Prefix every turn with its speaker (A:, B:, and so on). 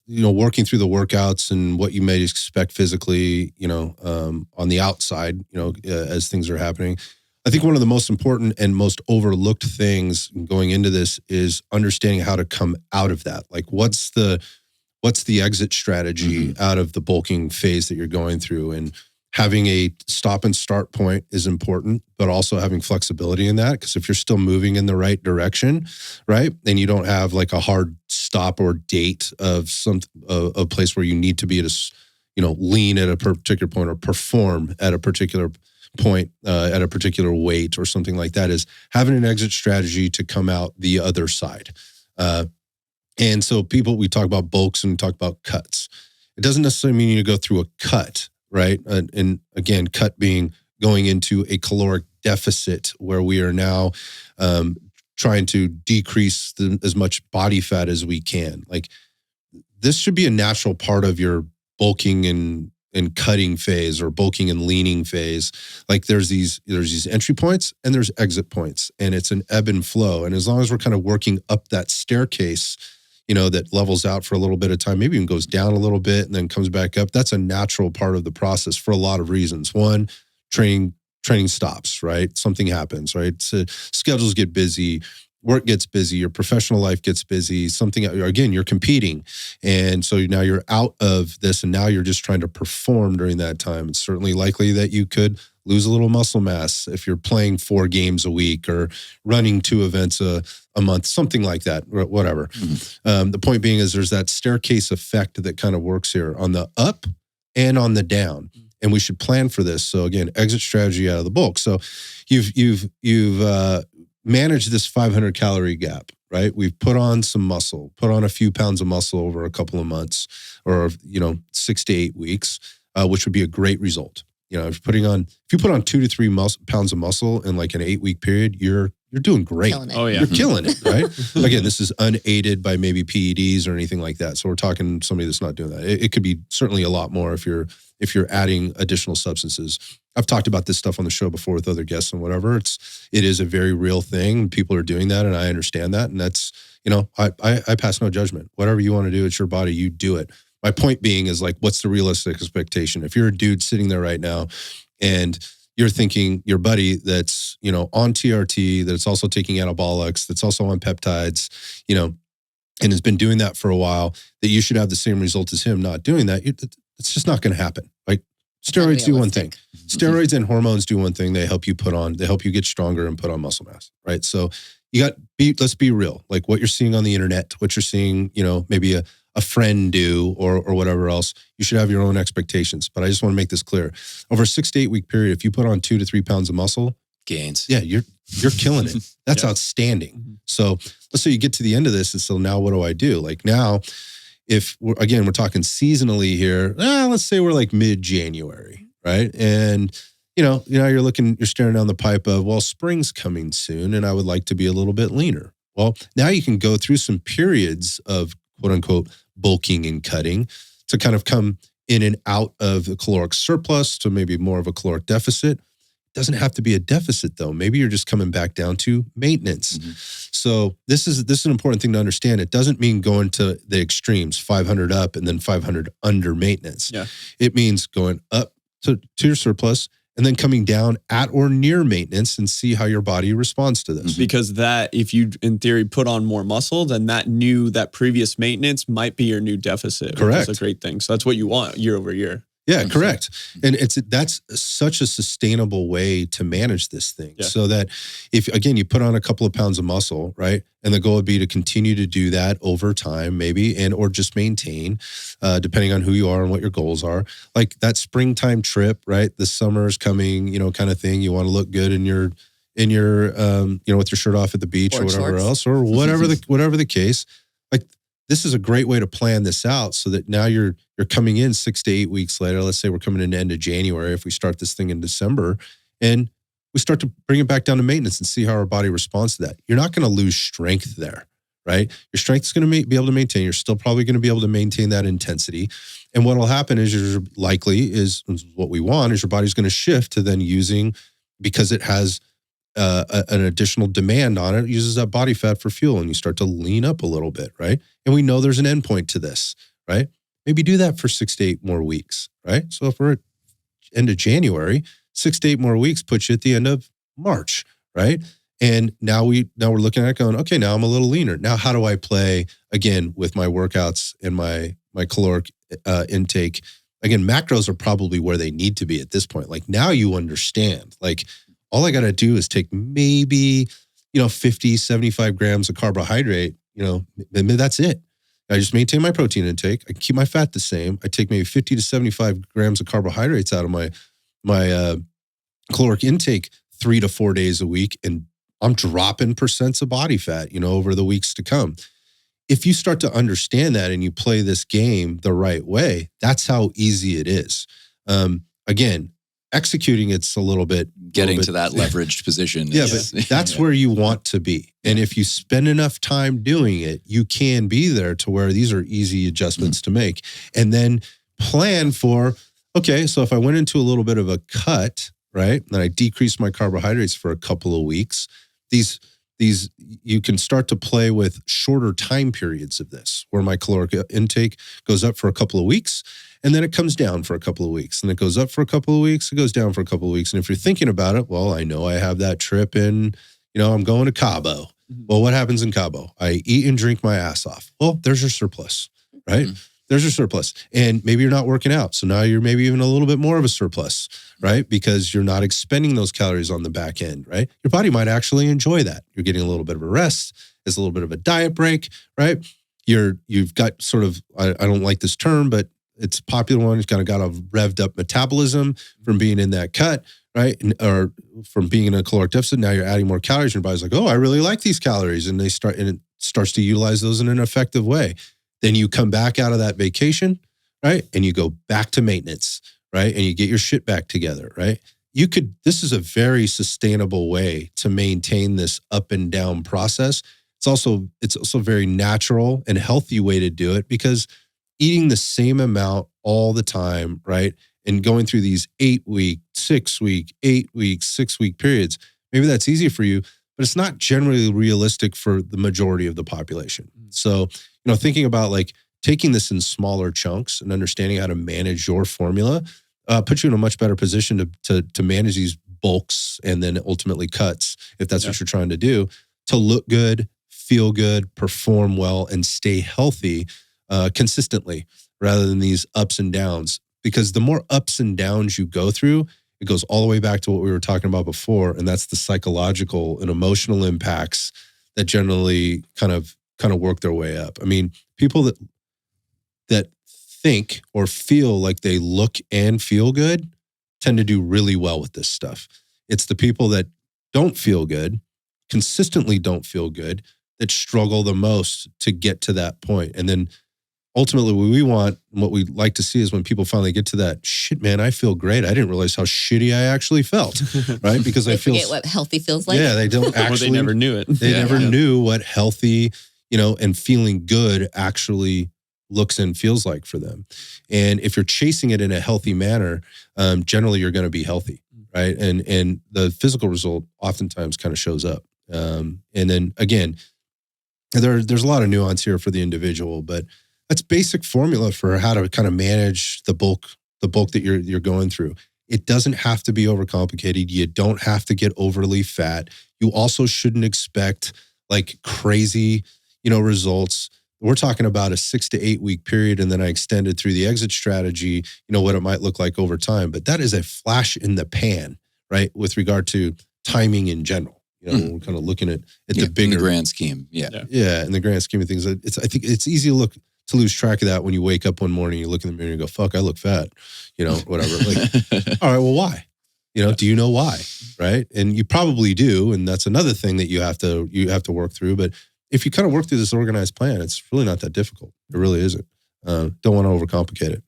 A: working through the workouts and what you may expect physically, on the outside, as things are happening. I think one of the most important and most overlooked things going into this is understanding how to come out of that. Like, what's the exit strategy out of the bulking phase that you're going through? And having a stop and start point is important, but also having flexibility in that. Because if you're still moving in the right direction, right, and you don't have like a hard stop or date of a place where you need to be at lean at a particular point or perform at a particular point at a particular weight or something like that, is having an exit strategy to come out the other side. And so we talk about bulks and talk about cuts. It doesn't necessarily mean you go through a cut, right? And again, cut being going into a caloric deficit where we are now trying to decrease as much body fat as we can. Like, this should be a natural part of your bulking and cutting phase, or bulking and leaning phase. Like, there's these entry points and there's exit points, and it's an ebb and flow. And as long as we're kind of working up that staircase, that levels out for a little bit of time, maybe even goes down a little bit and then comes back up. That's a natural part of the process for a lot of reasons. One, training stops, right? Something happens, right? So schedules get busy, work gets busy, your professional life gets busy, again, you're competing. And so now you're out of this, and now you're just trying to perform during that time. It's certainly likely that you could lose a little muscle mass if you're playing 4 games a week or running 2 events a month, something like that, whatever. Mm-hmm. The point being is there's that staircase effect that kind of works here on the up and on the down. And we should plan for this. So again, exit strategy out of the bulk. So you've managed this 500 calorie gap, right? We've put on some muscle, put on a few pounds of muscle over a couple of months, or 6 to 8 weeks, which would be a great result. If you put on 2 to 3 pounds of muscle in like an 8-week period, you're doing great.
B: Oh yeah,
A: you're killing it, right? Again, this is unaided by maybe PEDs or anything like that. So we're talking somebody that's not doing that. It could be certainly a lot more if you're adding additional substances. I've talked about this stuff on the show before with other guests and whatever. It is a very real thing. People are doing that, and I understand that. And that's, I pass no judgment. Whatever you want to do, it's your body. You do it. My point being is, like, what's the realistic expectation? If you're a dude sitting there right now and you're thinking your buddy that's, on TRT, that's also taking anabolics, that's also on peptides, and has been doing that for a while, that you should have the same result as him not doing that, it's just not going to happen. Like, steroids do one thing. Steroids and hormones do one thing. They help you get stronger and put on muscle mass, right? So let's be real. Like, what you're seeing on the internet, what you're seeing, maybe a friend do or whatever else, you should have your own expectations. But I just want to make this clear. Over a 6 to 8 week period, if you put on 2 to 3 pounds of muscle,
C: gains.
A: Yeah, you're killing it. That's outstanding. Mm-hmm. So let's say you get to the end of this, and so now what do I do? Like, now, if we're talking seasonally here, let's say we're like mid-January, right? And you're staring down the pipe of, well, spring's coming soon, and I would like to be a little bit leaner. Well, now you can go through some periods of quote unquote bulking and cutting to kind of come in and out of the caloric surplus to maybe more of a caloric deficit. It doesn't have to be a deficit though. Maybe you're just coming back down to maintenance. Mm-hmm. So this is an important thing to understand. It doesn't mean going to the extremes, 500 up and then 500 under maintenance. Yeah. It means going up to your surplus and then coming down at or near maintenance and see how your body responds to this.
D: Because that, if you, in theory, put on more muscle, then that previous maintenance might be your new deficit.
A: Correct.
D: That's a great thing. So that's what you want year over year.
A: Yeah, correct. And that's such a sustainable way to manage this thing. Yeah. So that if, again, you put on a couple of pounds of muscle, right? And the goal would be to continue to do that over time, maybe, or just maintain, depending on who you are and what your goals are. Like that springtime trip, right? The summer is coming, kind of thing. You want to look good in your with your shirt off at the beach or whatever else, or whatever the case. Like, this is a great way to plan this out so that now you're coming in 6 to 8 weeks later. Let's say we're coming in the end of January if we start this thing in December, and we start to bring it back down to maintenance and see how our body responds to that. You're not going to lose strength there, right? Your strength is going to be able to maintain. You're still probably going to be able to maintain that intensity. And what will happen is what we want is your body's going to shift to then using, because it has an additional demand on it, uses that body fat for fuel, and you start to lean up a little bit, right? And we know there's an endpoint to this, right? Maybe do that for 6 to 8 more weeks, right? So if we're at end of January, 6 to 8 more weeks puts you at the end of March, right? And now we're looking at it going, okay, now I'm a little leaner. Now how do I play again with my workouts and my caloric intake? Again, macros are probably where they need to be at this point. Like now you understand, like all I got to do is take maybe, 50, 75 grams of carbohydrate, maybe that's it. I just maintain my protein intake. I keep my fat the same. I take maybe 50 to 75 grams of carbohydrates out of my caloric intake 3 to 4 days a week, and I'm dropping percents of body fat, over the weeks to come. If you start to understand that and you play this game the right way, that's how easy it is. Again, executing it's a little bit
B: getting to that leveraged position.
A: Yeah, but that's where you want to be. And if you spend enough time doing it, you can be there to where these are easy adjustments to make. And then plan for, okay, so if I went into a little bit of a cut, right, and I decreased my carbohydrates for a couple of weeks, these you can start to play with shorter time periods of this, where my caloric intake goes up for a couple of weeks, and then it comes down for a couple of weeks, and it goes up for a couple of weeks, it goes down for a couple of weeks. And if you're thinking about it, well, I know I have that trip in, I'm going to Cabo. Well, what happens in Cabo? I eat and drink my ass off. Well, there's your surplus, right? There's your surplus. And maybe you're not working out. So now you're maybe even a little bit more of a surplus, right? Because you're not expending those calories on the back end, right? Your body might actually enjoy that. You're getting a little bit of a rest. It's a little bit of a diet break, right? You've got sort of, I don't like this term, but it's a popular one. It's kind of got a revved up metabolism from being in that cut, right? Or from being in a caloric deficit. Now you're adding more calories. Your body's like, oh, I really like these calories. And it starts to utilize those in an effective way. Then you come back out of that vacation, right? And you go back to maintenance, right? And you get your shit back together, right? This is a very sustainable way to maintain this up and down process. It's also a very natural and healthy way to do it, because eating the same amount all the time, right? And going through these 8-week, 6-week, 8-week, 6-week periods, maybe that's easy for you, but it's not generally realistic for the majority of the population. So, thinking about like taking this in smaller chunks and understanding how to manage your formula puts you in a much better position to manage these bulks and then ultimately cuts, if that's what you're trying to do, to look good, feel good, perform well, and stay healthy consistently, rather than these ups and downs. Because the more ups and downs you go through, it goes all the way back to what we were talking about before, and that's the psychological and emotional impacts that generally kind of work their way up. I mean, people that think or feel like they look and feel good tend to do really well with this stuff. It's the people that don't feel good, consistently don't feel good, that struggle the most to get to that point. And then ultimately what we want, and what we like to see, is when people finally get to that, shit, man, I feel great. I didn't realize how shitty I actually felt, right? Because I feel...
C: They forget what healthy feels like.
A: Yeah, they don't actually...
D: Or they never knew it.
A: They never knew what healthy, and feeling good actually looks and feels like for them. And if you're chasing it in a healthy manner, generally you're going to be healthy, right? And the physical result oftentimes kind of shows up. And then again, there's a lot of nuance here for the individual, but that's basic formula for how to kind of manage the bulk that you're going through. It doesn't have to be overcomplicated. You don't have to get overly fat. You also shouldn't expect like crazy, results. We're talking about a 6 to 8 week period, and then I extended through the exit strategy, what it might look like over time. But that is a flash in the pan, right? With regard to timing in general. We're kind of looking at the bigger,
B: in the grand scheme. Yeah,
A: in the grand scheme of things. I think it's easy to lose track of that when you wake up one morning, you look in the mirror and you go, fuck, I look fat, whatever. Like, all right, well, why? Do you know why? Right. And you probably do. And that's another thing that you have to work through. But if you kind of work through this organized plan, it's really not that difficult. It really isn't. Don't want to overcomplicate it.